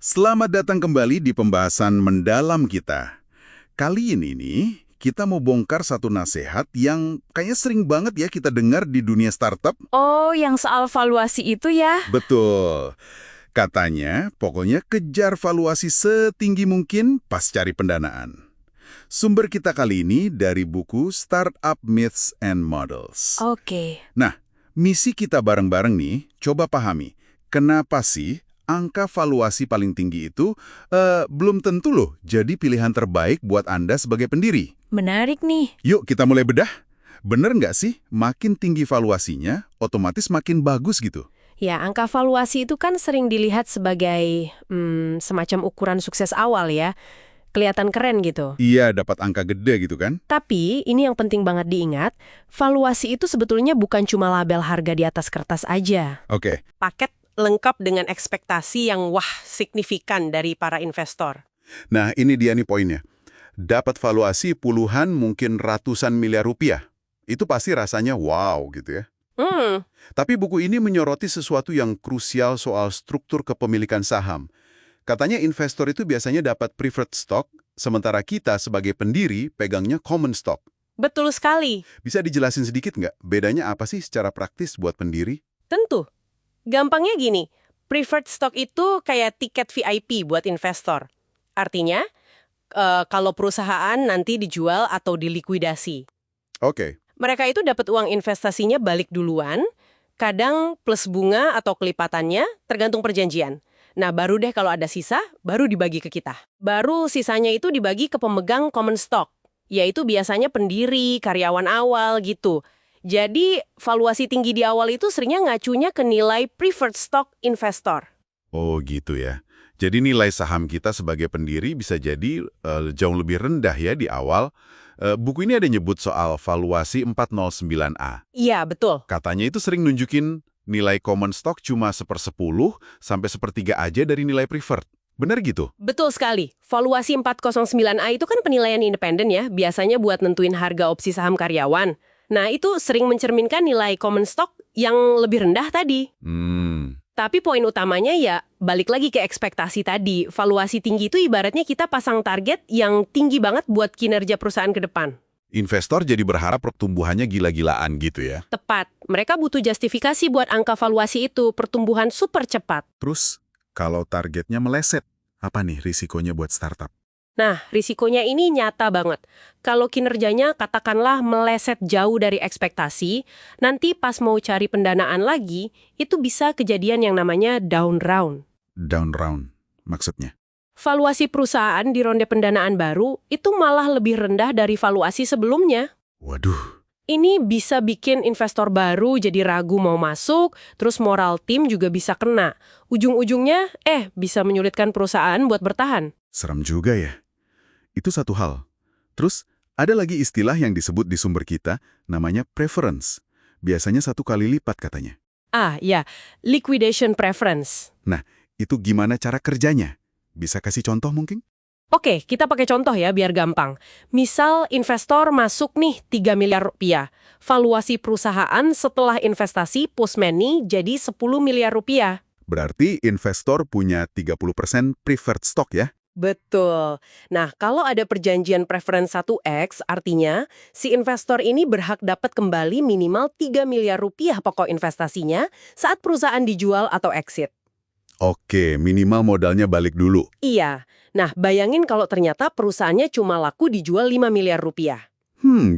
Selamat datang kembali di pembahasan mendalam kita. Kali ini nih, kita mau bongkar satu nasihat yang kayaknya sering banget ya kita dengar di dunia startup. Oh, yang soal valuasi itu ya? Betul. Katanya, pokoknya kejar valuasi setinggi mungkin pas cari pendanaan. Sumber kita kali ini dari buku Startup Myths and Models. Oke. Nah, misi kita bareng-bareng nih, coba pahami, kenapa sih angka valuasi paling tinggi itu belum tentu loh jadi pilihan terbaik buat Anda sebagai pendiri. Menarik nih. Yuk kita mulai bedah. Bener nggak sih, makin tinggi valuasinya, otomatis makin bagus gitu? Ya, angka valuasi itu kan sering dilihat sebagai semacam ukuran sukses awal ya. Kelihatan keren gitu. Iya, dapat angka gede gitu kan? Tapi, ini yang penting banget diingat, valuasi itu sebetulnya bukan cuma label harga di atas kertas aja. Oke. Paket lengkap dengan ekspektasi yang signifikan dari para investor. Nah, ini dia nih poinnya. Dapat valuasi puluhan mungkin ratusan miliar rupiah. Itu pasti rasanya wow gitu ya. Tapi buku ini menyoroti sesuatu yang krusial soal struktur kepemilikan saham. Katanya investor itu biasanya dapat preferred stock, sementara kita sebagai pendiri pegangnya common stock. Betul sekali. Bisa dijelasin sedikit nggak, bedanya apa sih secara praktis buat pendiri? Tentu. Gampangnya gini, preferred stock itu kayak tiket VIP buat investor. Artinya, kalau perusahaan nanti dijual atau dilikuidasi. Oke. Mereka itu dapat uang investasinya balik duluan, kadang plus bunga atau kelipatannya, tergantung perjanjian. Nah, baru deh kalau ada sisa, baru dibagi ke kita. Baru sisanya itu dibagi ke pemegang common stock, yaitu biasanya pendiri, karyawan awal gitu. Jadi, valuasi tinggi di awal itu seringnya ngacunya ke nilai preferred stock investor. Oh gitu ya. Jadi nilai saham kita sebagai pendiri bisa jadi jauh lebih rendah ya di awal. Buku ini ada nyebut soal valuasi 409A. Iya, betul. Katanya itu sering nunjukin nilai common stock cuma 1/10 sampai 1/3 aja dari nilai preferred. Benar gitu? Betul sekali. Valuasi 409A itu kan penilaian independen ya, biasanya buat nentuin harga opsi saham karyawan. Nah, itu sering mencerminkan nilai common stock yang lebih rendah tadi. Tapi poin utamanya ya, balik lagi ke ekspektasi tadi. Valuasi tinggi itu ibaratnya kita pasang target yang tinggi banget buat kinerja perusahaan ke depan. Investor jadi berharap pertumbuhannya gila-gilaan gitu ya. Tepat. Mereka butuh justifikasi buat angka valuasi itu, pertumbuhan super cepat. Terus, kalau targetnya meleset, apa nih risikonya buat startup? Nah, risikonya ini nyata banget. Kalau kinerjanya katakanlah meleset jauh dari ekspektasi, nanti pas mau cari pendanaan lagi, itu bisa kejadian yang namanya down round. Down round, maksudnya? Valuasi perusahaan di ronde pendanaan baru itu malah lebih rendah dari valuasi sebelumnya. Waduh. Ini bisa bikin investor baru jadi ragu mau masuk, terus moral tim juga bisa kena. Ujung-ujungnya, bisa menyulitkan perusahaan buat bertahan. Serem juga ya. Itu satu hal. Terus, ada lagi istilah yang disebut di sumber kita, namanya preference. Biasanya 1 kali lipat katanya. Ya, liquidation preference. Nah, itu gimana cara kerjanya? Bisa kasih contoh mungkin? Oke, kita pakai contoh ya biar gampang. Misal investor masuk nih 3 miliar rupiah. Valuasi perusahaan setelah investasi post-money jadi 10 miliar rupiah. Berarti investor punya 30% preferred stock ya? Betul. Nah, kalau ada perjanjian preference 1X, artinya si investor ini berhak dapat kembali minimal 3 miliar rupiah pokok investasinya saat perusahaan dijual atau exit. Oke, minimal modalnya balik dulu. Iya. Nah, bayangin kalau ternyata perusahaannya cuma laku dijual 5 miliar rupiah.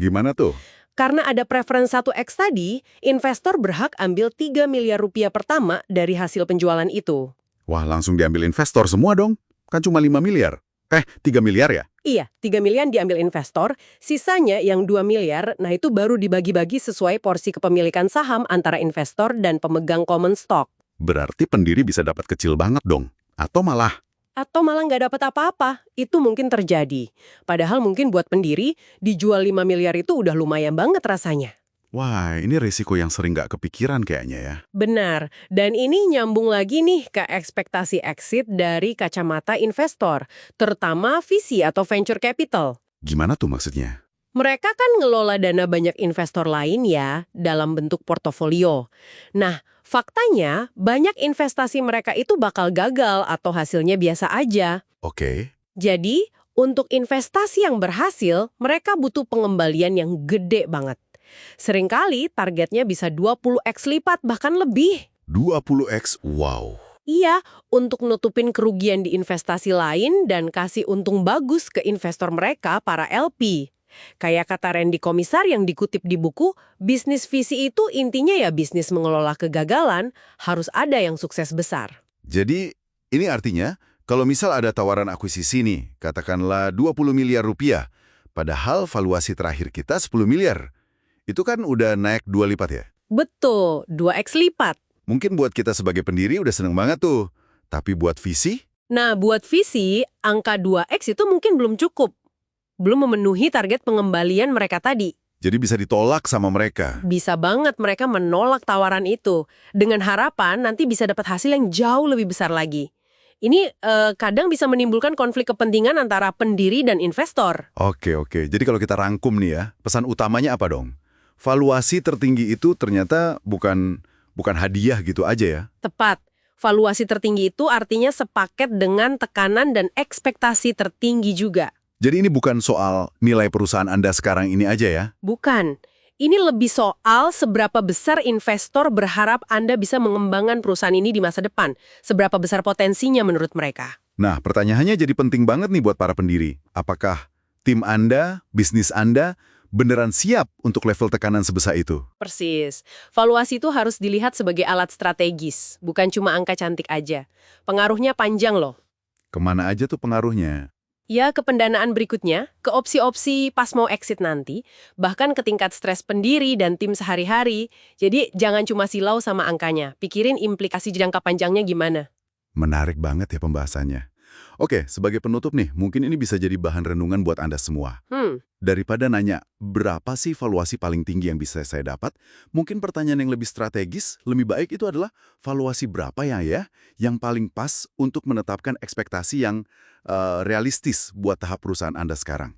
Gimana tuh? Karena ada preference 1X tadi, investor berhak ambil 3 miliar rupiah pertama dari hasil penjualan itu. Wah, langsung diambil investor semua dong. Kan cuma 5 miliar. 3 miliar ya? Iya, 3 miliar diambil investor, sisanya yang 2 miliar, nah itu baru dibagi-bagi sesuai porsi kepemilikan saham antara investor dan pemegang common stock. Berarti pendiri bisa dapat kecil banget dong. Atau malah Nggak dapat apa-apa, itu mungkin terjadi. Padahal mungkin buat pendiri, dijual 5 miliar itu udah lumayan banget rasanya. wah, ini risiko yang sering nggak kepikiran kayaknya ya. Benar, dan ini nyambung lagi nih ke ekspektasi exit dari kacamata investor, terutama VC atau venture capital. Gimana tuh maksudnya? Mereka kan ngelola dana banyak investor lain ya, dalam bentuk portofolio. Nah, Faktanya, banyak investasi mereka itu bakal gagal atau hasilnya biasa aja. Oke. Jadi, untuk investasi yang berhasil, mereka butuh pengembalian yang gede banget. Seringkali targetnya bisa 20x lipat bahkan lebih. 20x, wow. Iya, untuk nutupin kerugian di investasi lain dan kasih untung bagus ke investor mereka, para LP. Kayak kata Randy Komisar yang dikutip di buku, bisnis visi itu intinya ya bisnis mengelola kegagalan, harus ada yang sukses besar. Jadi, ini artinya, kalau misal ada tawaran akuisisi nih, katakanlah 20 miliar rupiah, padahal valuasi terakhir kita 10 miliar. Itu kan udah naik 2 lipat ya? Betul, 2x lipat. Mungkin buat kita sebagai pendiri udah seneng banget tuh. Tapi buat visi? Nah, buat visi, angka 2x itu mungkin belum cukup. Belum memenuhi target pengembalian mereka tadi. Jadi bisa ditolak sama mereka. Bisa banget mereka menolak tawaran itu. Dengan harapan nanti bisa dapat hasil yang jauh lebih besar lagi. Ini kadang bisa menimbulkan konflik kepentingan antara pendiri dan investor. Oke. Jadi kalau kita rangkum nih ya, pesan utamanya apa dong? Valuasi tertinggi itu ternyata bukan hadiah gitu aja ya? Tepat. Valuasi tertinggi itu artinya sepaket dengan tekanan dan ekspektasi tertinggi juga. Jadi ini bukan soal nilai perusahaan Anda sekarang ini aja ya? Bukan. Ini lebih soal seberapa besar investor berharap Anda bisa mengembangkan perusahaan ini di masa depan. Seberapa besar potensinya menurut mereka. Nah, pertanyaannya jadi penting banget nih buat para pendiri. Apakah tim Anda, bisnis Anda, beneran siap untuk level tekanan sebesar itu? Persis. Valuasi itu harus dilihat sebagai alat strategis, bukan cuma angka cantik aja. Pengaruhnya panjang loh. Kemana aja tuh pengaruhnya? Ya, ke pendanaan berikutnya, ke opsi-opsi pas mau exit nanti, bahkan ke tingkat stres pendiri dan tim sehari-hari. Jadi, jangan cuma silau sama angkanya. Pikirin implikasi jangka panjangnya gimana. Menarik banget ya pembahasannya. Oke, sebagai penutup nih, mungkin ini bisa jadi bahan renungan buat Anda semua. Daripada nanya, berapa sih valuasi paling tinggi yang bisa saya dapat? Mungkin pertanyaan yang lebih strategis, lebih baik itu adalah valuasi berapa yang paling pas untuk menetapkan ekspektasi yang realistis buat tahap perusahaan Anda sekarang.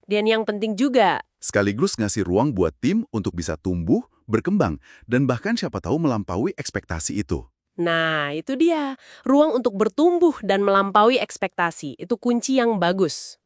Dan yang penting juga, Sekaligus ngasih ruang buat tim untuk bisa tumbuh, berkembang, dan bahkan siapa tahu melampaui ekspektasi itu. nah itu dia, ruang untuk bertumbuh dan melampaui ekspektasi, itu kunci yang bagus.